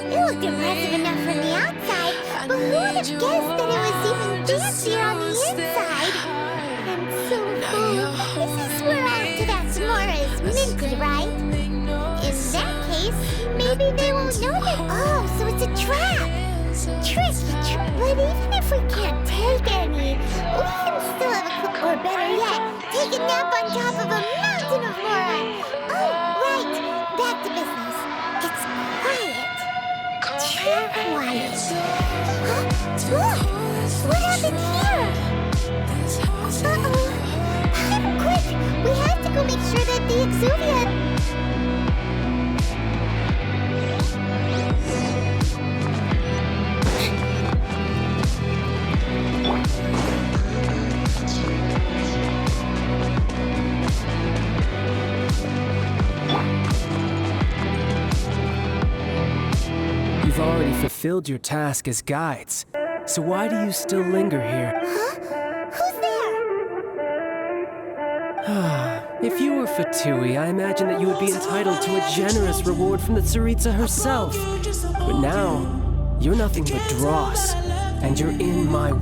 It looked impressive enough from the outside, but who would have guessed that it was even fancier on the inside? I'm so full. This is where after that s'more is minted, right? In that case, maybe they won't know that. Oh, so it's a trap. Tricky, but even if we can't take any, we can still have a or better yet, take a nap on top of a mountain of Laura. Oh, right. Back to business. It's quiet. Too quiet. Huh? Look! What happened here? Uh-oh. Quick! We have to go make sure that the exuvia... You've already fulfilled your task as guides, so why do you still linger here? Huh? Who's there? If you were Fatui, I imagine that you would be entitled to a generous reward from the Tsaritsa herself. But now, you're nothing but dross, and you're in my...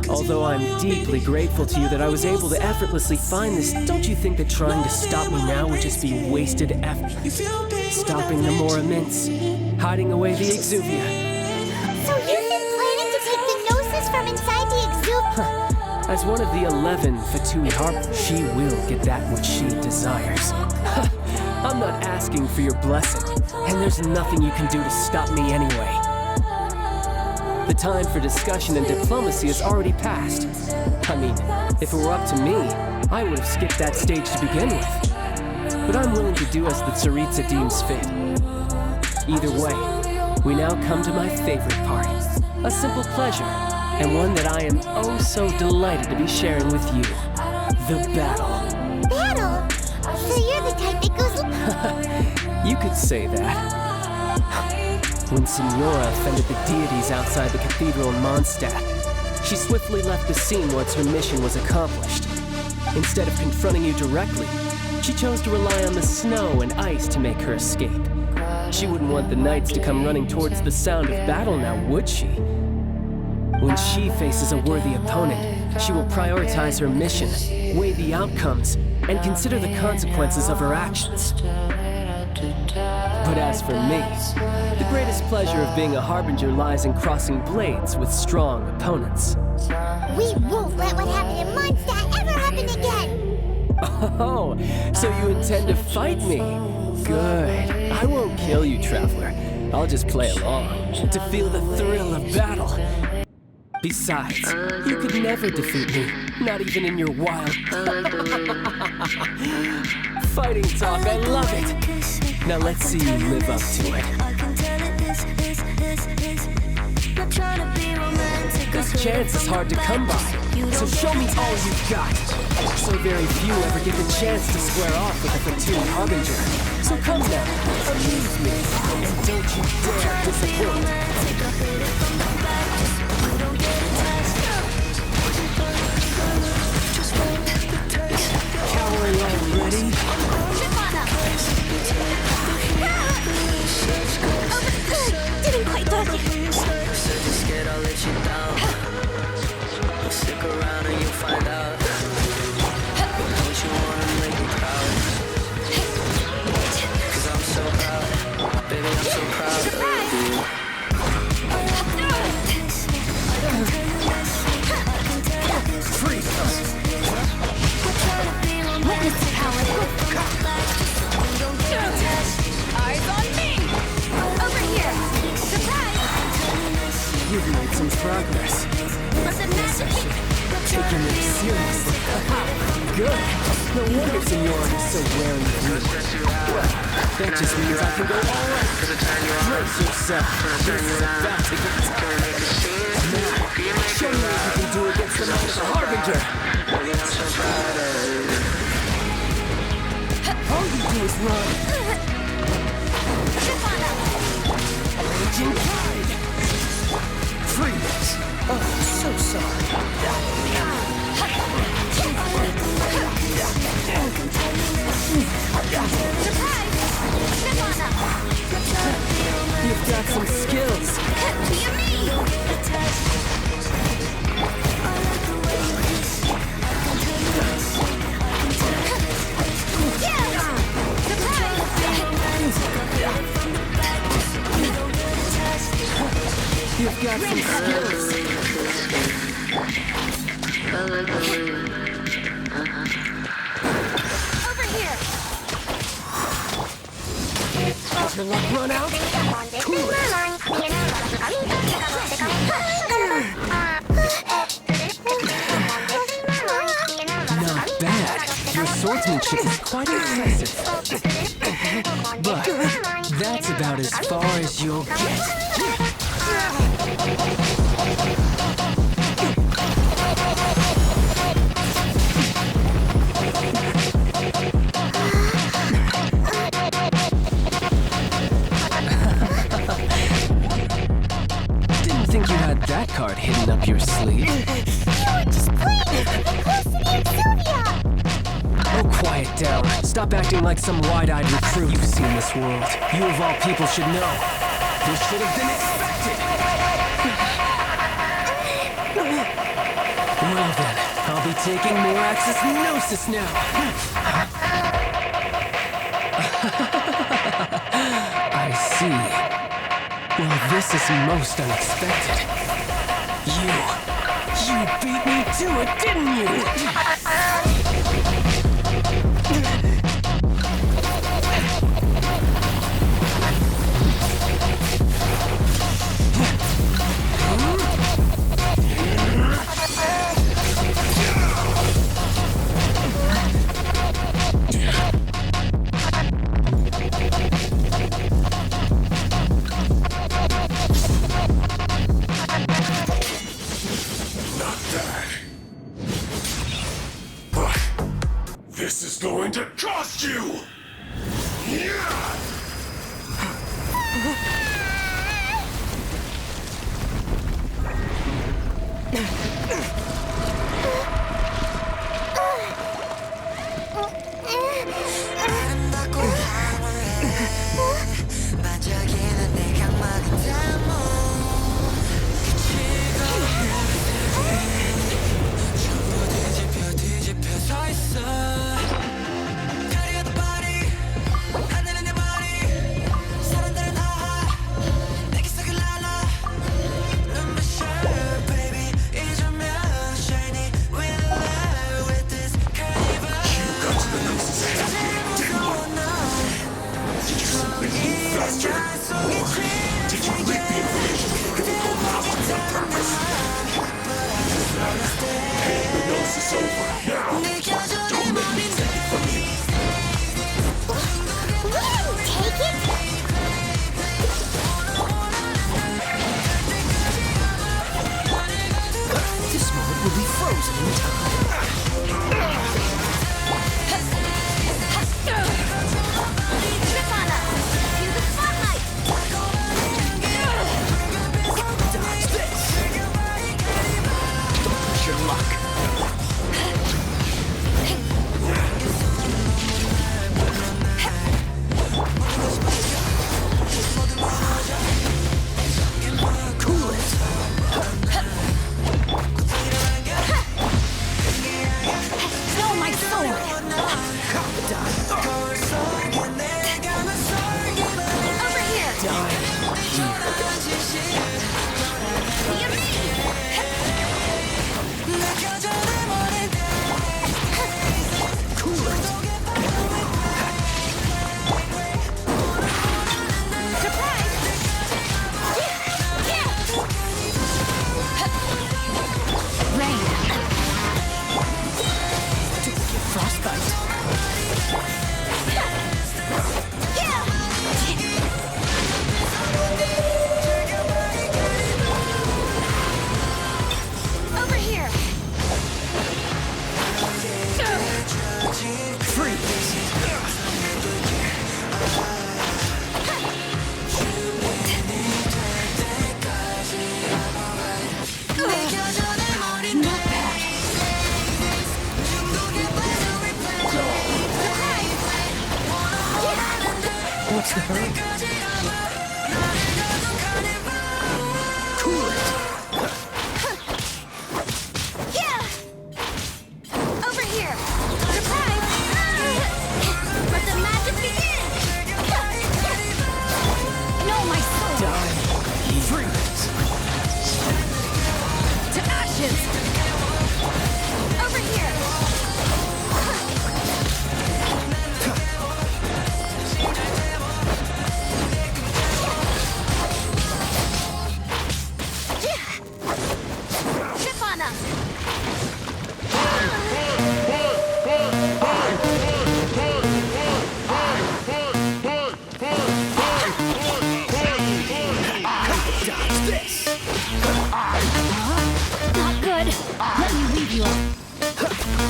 Although I'm deeply grateful to you that I was able to effortlessly find this, don't you think that trying to stop me now would just be wasted effort? Stopping the Mora mints, hiding away the exuvia. So you've been planning to take the gnosis from inside the exuvia? As one of the 11 Fatui Harpers, she will get that which she desires. I'm not asking for your blessing, and there's nothing you can do to stop me anyway. The time for discussion and diplomacy has already passed. I mean, if it were up to me, I would have skipped that stage to begin with. But I'm willing to do as the Tsaritsa deems fit. Either way, we now come to my favorite part. A simple pleasure, and one that I am oh so delighted to be sharing with you. The battle. Battle? So you're the type that goes... You could say that. When Signora offended the deities outside the cathedral in Mondstadt, she swiftly left the scene once her mission was accomplished. Instead of confronting you directly, she chose to rely on the snow and ice to make her escape. She wouldn't want the knights to come running towards the sound of battle now, would she? When she faces a worthy opponent, she will prioritize her mission, weigh the outcomes, and consider the consequences of her actions. But as for me, the greatest pleasure of being a harbinger lies in crossing blades with strong opponents. We won't let what happened in Mondstadt ever happen again! Oh, so you intend to fight me? Good. I won't kill you, Traveler. I'll just play along, to feel the thrill of battle. Besides, you could never defeat me, not even in your wild... Fighting talk, I love it! Now let's see you live up to it. This chance is hard to come by, so show me all you've got. So very few ever get the chance to square off with a Fatui Harbinger. So come now, amuse me, and don't you dare disappoint. Cowering already? Didn't quite dodge it. I'll let you down. Stick around and you'll find out. Don't you wanna make me proud? 'Cause I'm so proud. Baby, I'm so proud of you. Freeze! Witness the power. Eyes on me! Over here! Surprise! You've made some progress. But the magic... Taking it seriously. Good. No wonder Signora is so wary of me. Well, that just means I can go all out. Brace yourself. This is about to get tough. Now, show me what you can do against the Knight of the Harbinger. All you do is run. Raging Tide. Freeze. Oh, so sorry. You've got some skills. You've got some skills. Over here. Has her luck run out? Cool it. Not bad. Your swordsmanship is quite impressive. But that's about as far as you'll get. Didn't think you had that card hidden up your sleeve. You were just playing close to me and Sylvia. Oh, quiet down. Stop acting like some wide-eyed recruit. You've seen this world. You of all people should know. This should have been expected. Well then, I'll be taking more Axis Gnosis now. I see. Well, this is most unexpected. You beat me to it, didn't you? This is going to cost you! Yeah! 뒤집혀 서 있어. 다리에도 발이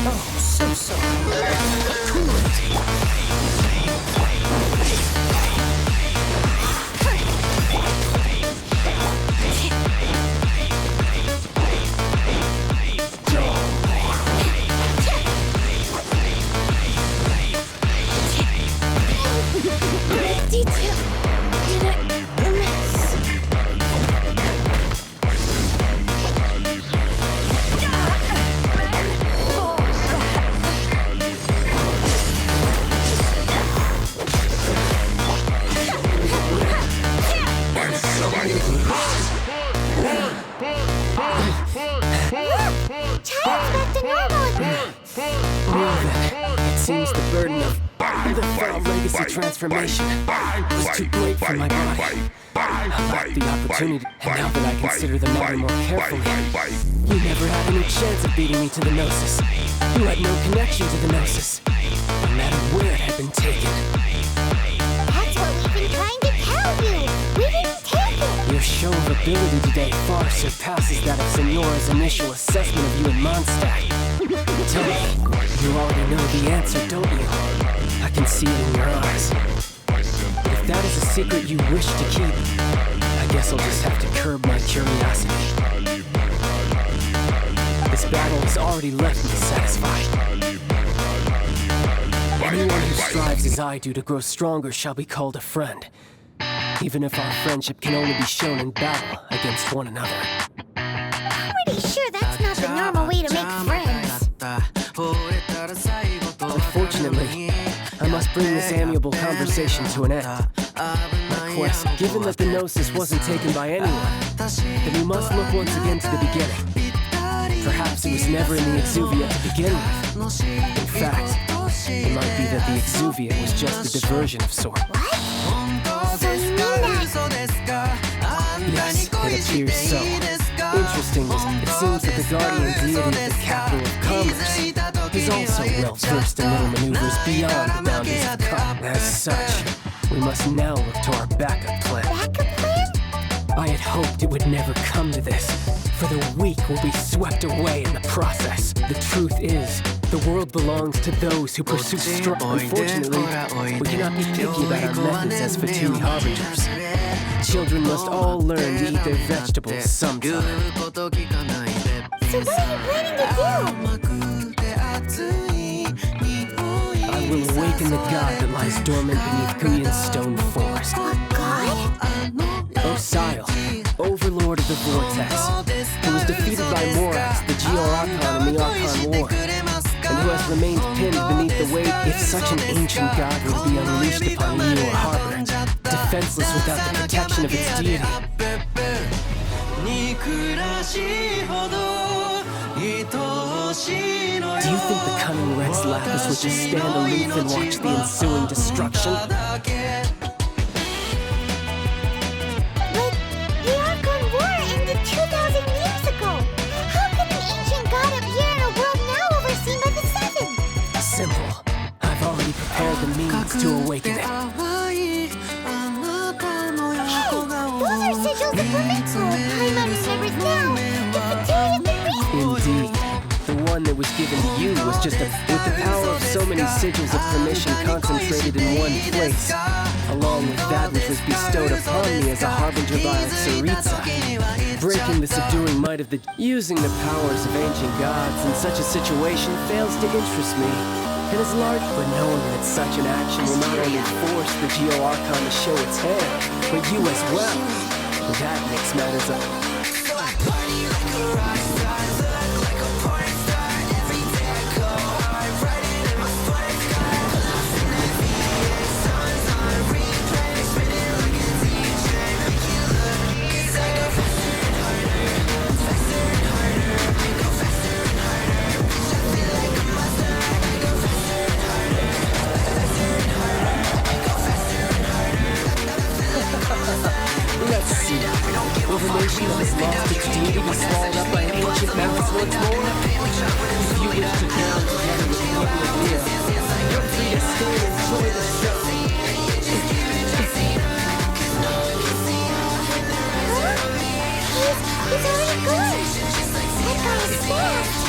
Oh, so. It seems the burden of the foul legacy transformation was too great for my body. I lacked the opportunity, and now that I consider the matter more carefully, you never had any chance of beating me to the Gnosis. You had no connection to the Gnosis, no matter where it had been taken. That's what we've been trying to tell you. We didn't take it. Your show of ability today far surpasses that of Senora's initial assessment of you in Mondstadt. Tell me, you already know the answer, don't you? I can see it in your eyes. If that is a secret you wish to keep, I guess I'll just have to curb my curiosity. This battle has already left me satisfied. Anyone who strives as I do to grow stronger shall be called a friend, even if our friendship can only be shown in battle against one another. Pretty sure that's not the normal way to make friends. Unfortunately, I must bring this amiable conversation to an end. My quest, given that the Gnosis wasn't taken by anyone, then we must look once again to the beginning. Perhaps it was never in the Exuvia to begin with. In fact, it might be that the Exuvia was just a diversion of sort. What? So you mean that? Yes, it appears so. Interesting is, it seems that the guardian deity of the capital of commerce is also well versed in little maneuvers beyond the boundaries of Cup. As such, we must now look to our backup plan. Backup plan? I had hoped it would never come to this, for the weak will be swept away in the process. The truth is, the world belongs to those who pursue strength. Unfortunately, we cannot be picky about our methods as Fatui Harbingers. Children must all learn to eat their vegetables sometime. So what are you planning to do? I will awaken the god that lies dormant beneath Guyon's stone forest. A god? Osile, overlord of the Vortex, who was defeated by Morax, the Geo-Archon in the Archon War, and who has remained pinned beneath the weight if such an ancient god would be unleashed upon Niwa Harbor, defenseless without the protection of its deity. Do you think the cunning Rex Lapis would just stand aloof and watch the ensuing destruction? The Archon War ended 2,000 years ago. How can an ancient god appear in a world now overseen by the Seven? Simple. I've already prepared the means to awaken it. Hey, those are sigils of Flamenco. Paimon remembers now. The Fatui of the Reef. Indeed. The one that was given to you was just with the power of so many sigils of permission concentrated in one place, along with that which was bestowed upon me as a harbinger by Tsaritsa. Breaking the subduing might of the using the powers of ancient gods in such a situation fails to interest me. It is large, but knowing that such an action will not only force the Geo-Archon to show its hand, but you as well. That makes matters up. Let's see. Will the nation that has lost its deity be swallowed up by ancient mountains once more? If you wish to drown together with the people of Nia, you're free to stay and enjoy the show. He's already gone. That guy is fast.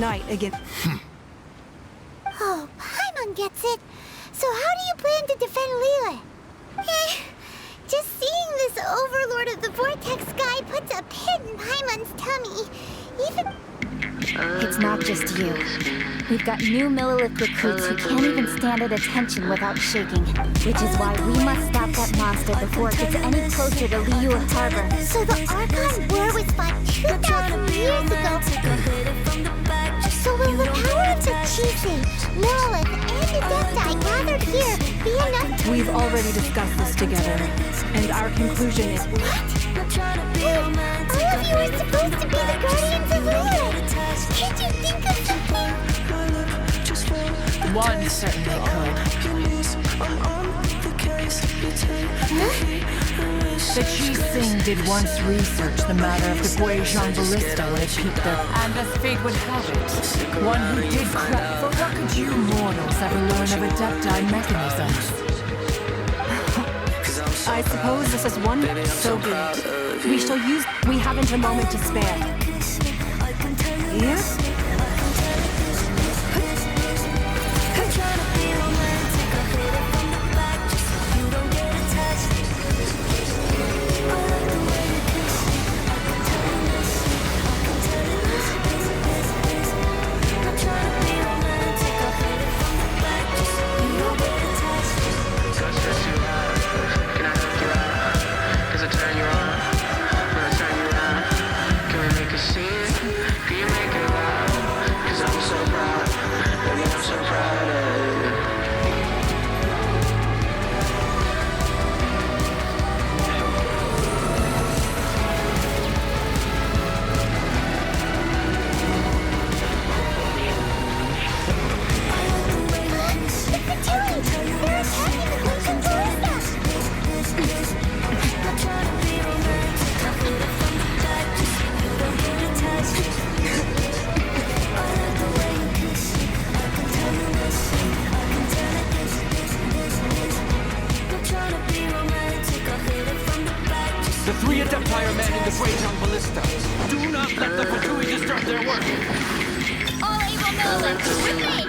unite against... Oh, Paimon gets it. So how do you plan to defend Liyue? Just seeing this overlord of the vortex guy puts a pit in Paimon's tummy. Even... It's not just you. We've got new Millilith recruits who can't even stand at attention without shaking. Which is why we must stop that monster before it gets any closer to Liyue Harbor. So the Archon War was fought 2,000 years ago. So will the power of the childe, Millilith, and Adepti gathered here be enough to... We've already discussed this together, and our conclusion is... What? Wait, all of you are supposed to be the guardians of Liyue. Can't you think of something? One certainly could. The Chi Sing did once research the matter of the Guizhong ballista when it peaked there. And as fate would have it, one who did crack... For what could you mortals ever learn of Adepti mechanisms? I suppose this is one... So be it. We shall use... We haven't a moment to spare. Yes? The three Adepti are manning the Guizhong ballista. Do not let the Fatui disturb their work. All able Millilith, with me!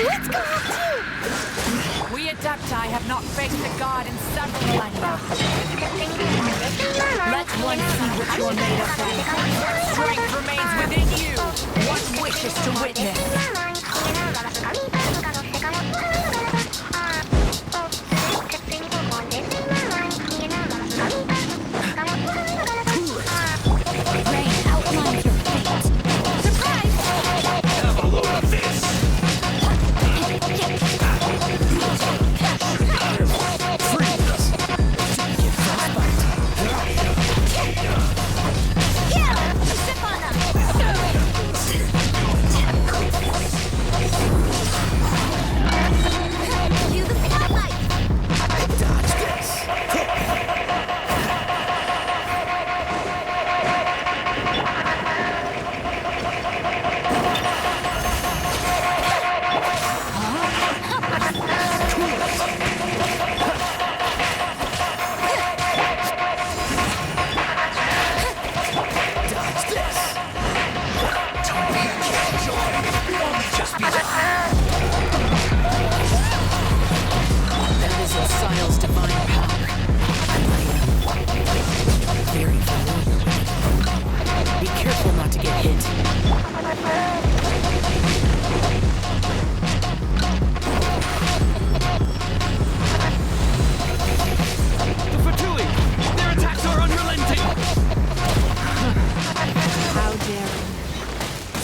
Let's go out too! We Adepti have not faced the god in several millennia. Let one see what you're made of then. Strength remains within you. One wishes to witness.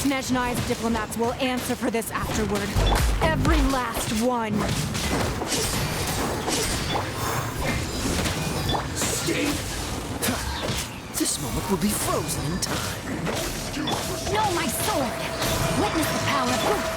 Snezhnai's diplomats will answer for this afterward. Every last one. Escape! This moment will be frozen in time. No, my sword! Witness the power of...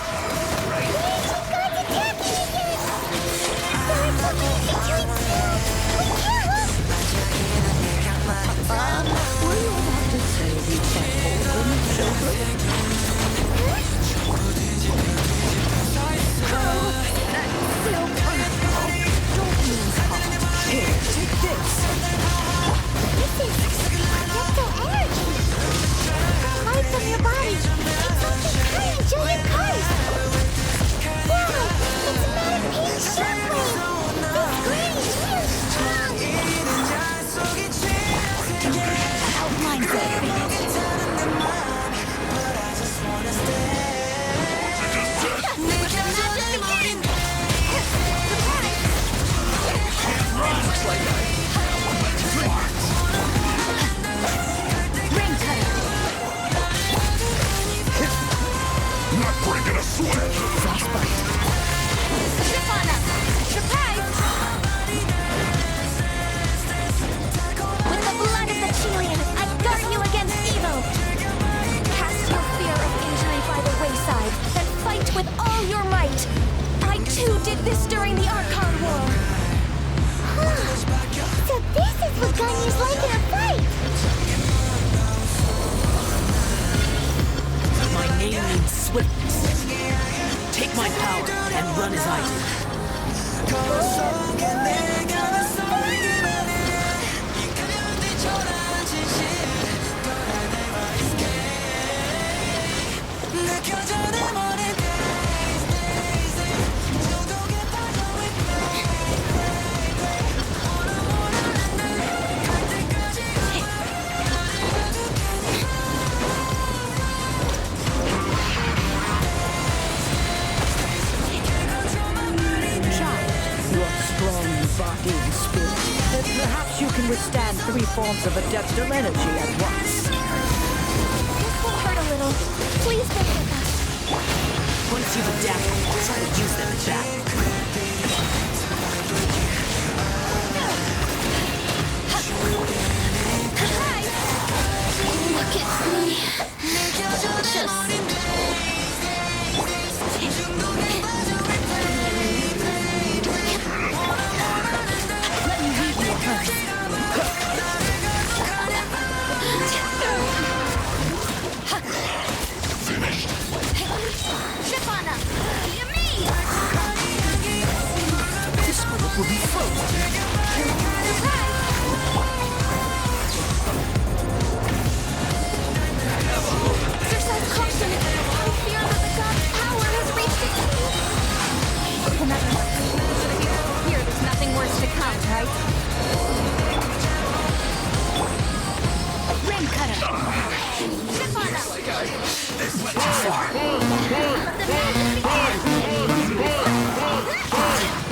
From your body. It's something forms of adapter energy at once. This will hurt a little. Please stay with us. Once you've adapted, try to use them in battle. Look at me. Just... Let me read your curse. Ship on up. You me. This bullet will be frozen. Exercise caution. I fear that the god's power has reached its peak. Remember, here there's nothing worse to come, right? Rim cutter. Ship on up. Too far. The magic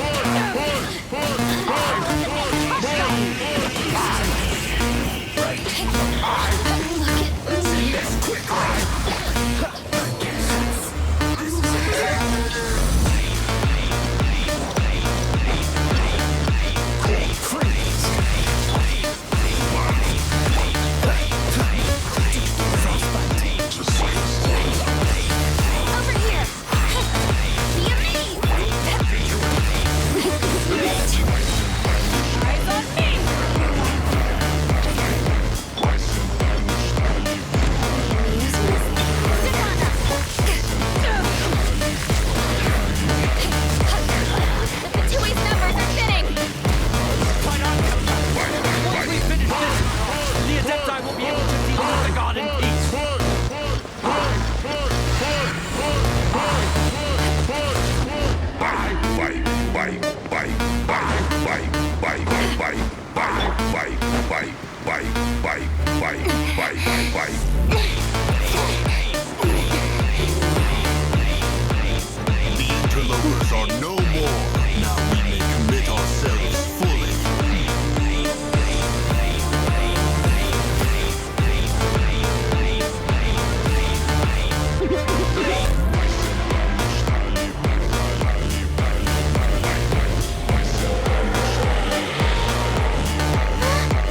over here. You me. Eyes on me. Sit on up. The Patui's numbers are fitting. Why not? Once we finish this, the Adepti will be able to deal with the god in peace. The interlopers are no more. Now we may commit ourselves fully.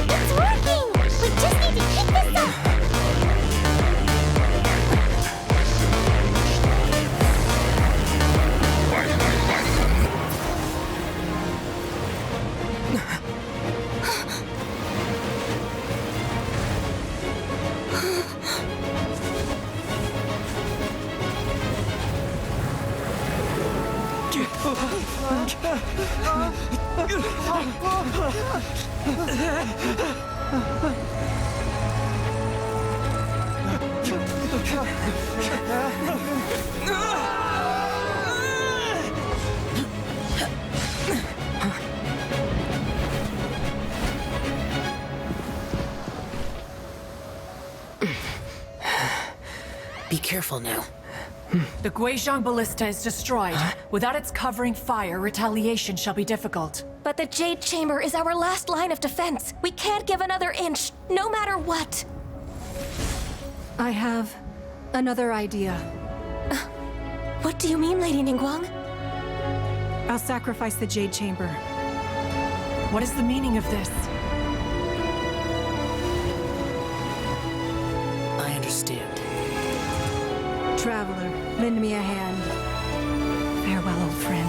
It's working! We just need to keep this up! Be careful now. The Guizhong Ballista is destroyed. Without its covering fire, retaliation shall be difficult. But the Jade Chamber is our last line of defense. We can't give another inch, no matter what. I have another idea. What do you mean, Lady Ningguang? I'll sacrifice the Jade Chamber. What is the meaning of this? I understand. Traveler, lend me a hand. Farewell, old friend.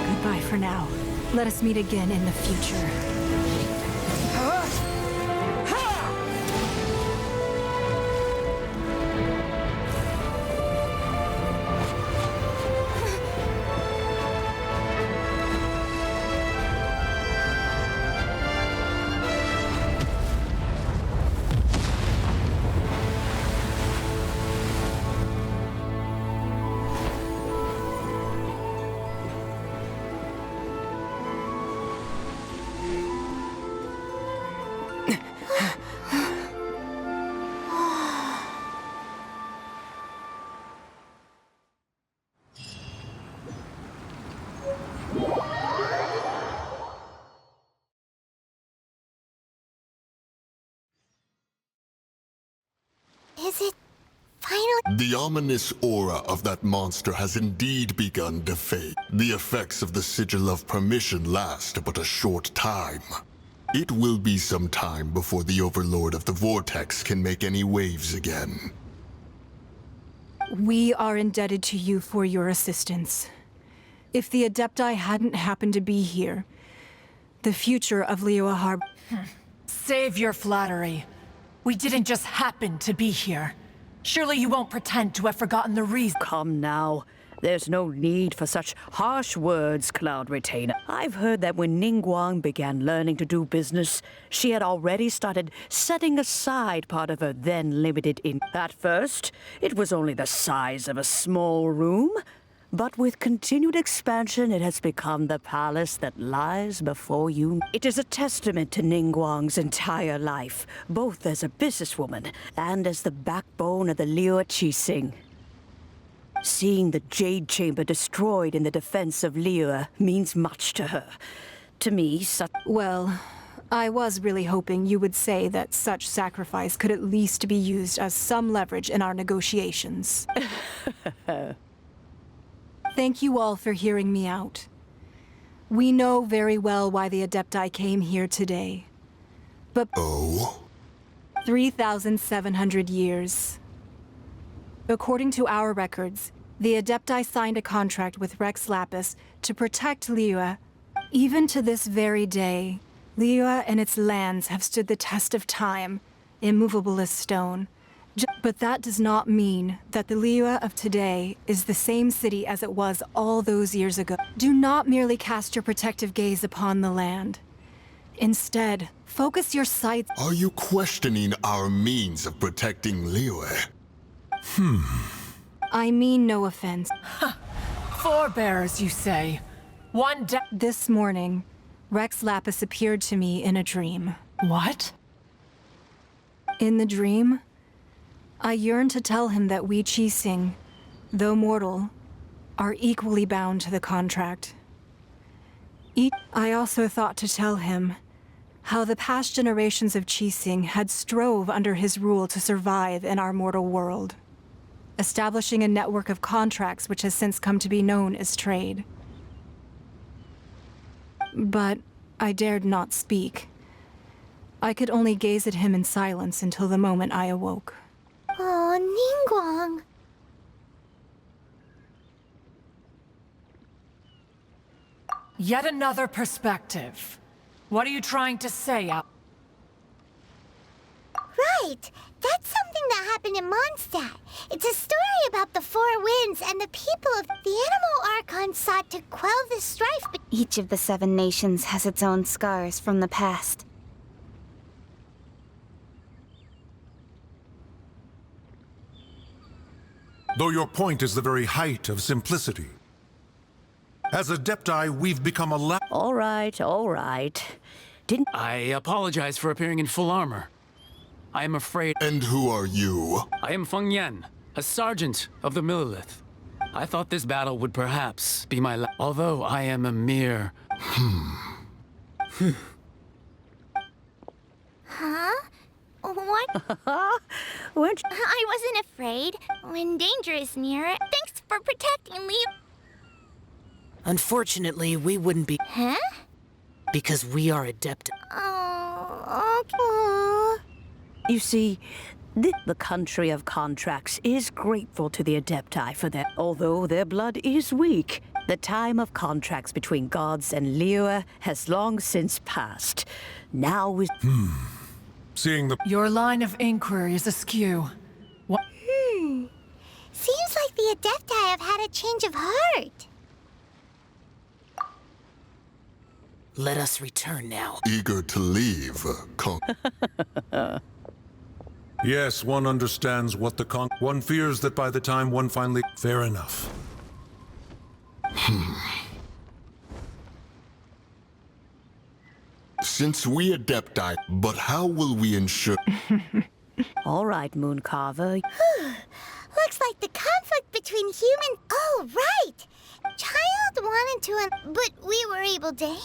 Goodbye for now. Let us meet again in the future. The ominous aura of that monster has indeed begun to fade. The effects of the Sigil of Permission last but a short time. It will be some time before the Overlord of the Vortex can make any waves again. We are indebted to you for your assistance. If the Adepti hadn't happened to be here, the future of Liyue Harbor... Save your flattery. We didn't just happen to be here. Surely you won't pretend to have forgotten the reason. Come now. There's no need for such harsh words, Cloud Retainer. I've heard that when Ningguang began learning to do business, she had already started setting aside part of her then limited income. At first, it was only the size of a small room, but with continued expansion, it has become the palace that lies before you. It is a testament to Ningguang's entire life, both as a businesswoman and as the backbone of the Liyue Qixing. Seeing the Jade Chamber destroyed in the defense of Liyue means much to her. To me, such... Well, I was really hoping you would say that such sacrifice could at least be used as some leverage in our negotiations. Thank you all for hearing me out. We know very well why the Adepti came here today. But... Oh? 3,700 years. According to our records, the Adepti signed a contract with Rex Lapis to protect Liyue. Even to this very day, Liyue and its lands have stood the test of time, immovable as stone. But that does not mean that the Liyue of today is the same city as it was all those years ago. Do not merely cast your protective gaze upon the land. Instead, focus your sights... Are you questioning our means of protecting Liyue? I mean no offense. Forebears, you say? This morning, Rex Lapis appeared to me in a dream. What? In the dream, I yearned to tell him that we Qixing, though mortal, are equally bound to the contract. I also thought to tell him how the past generations of Qixing had strove under his rule to survive in our mortal world, establishing a network of contracts which has since come to be known as trade. But I dared not speak. I could only gaze at him in silence until the moment I awoke. Oh, Ningguang. Yet another perspective. What are you trying to say, Right! That's something that happened in Mondstadt. It's a story about the Four Winds and the people of the Animal Archon sought to quell the strife. Each of the 7 nations has its own scars from the past. Though your point is the very height of simplicity. As Adepti, we've become a All right. I apologize for appearing in full armor. I am afraid... And who are you? I am Feng Yan, a sergeant of the Millilith. I thought this battle would perhaps be my although I am a mere... Huh? What? What? I wasn't afraid. When danger is near, thanks for protecting Liyue. Unfortunately, we wouldn't be... Huh? Because we are adept. Oh, okay. You see, the country of contracts is grateful to the Adepti for that. Although their blood is weak, the time of contracts between gods and Liyue has long since passed. Now is... seeing the... Your line of inquiry is askew. Seems like the Adepti have had a change of heart. Let us return now. Eager to leave, Yes, one understands what the one fears that by the time one finally... Fair enough. Since we Adepti, but how will we ensure... All right, Mooncarver. Looks like the conflict between humans... Oh, right! Child wanted to... But we were able to...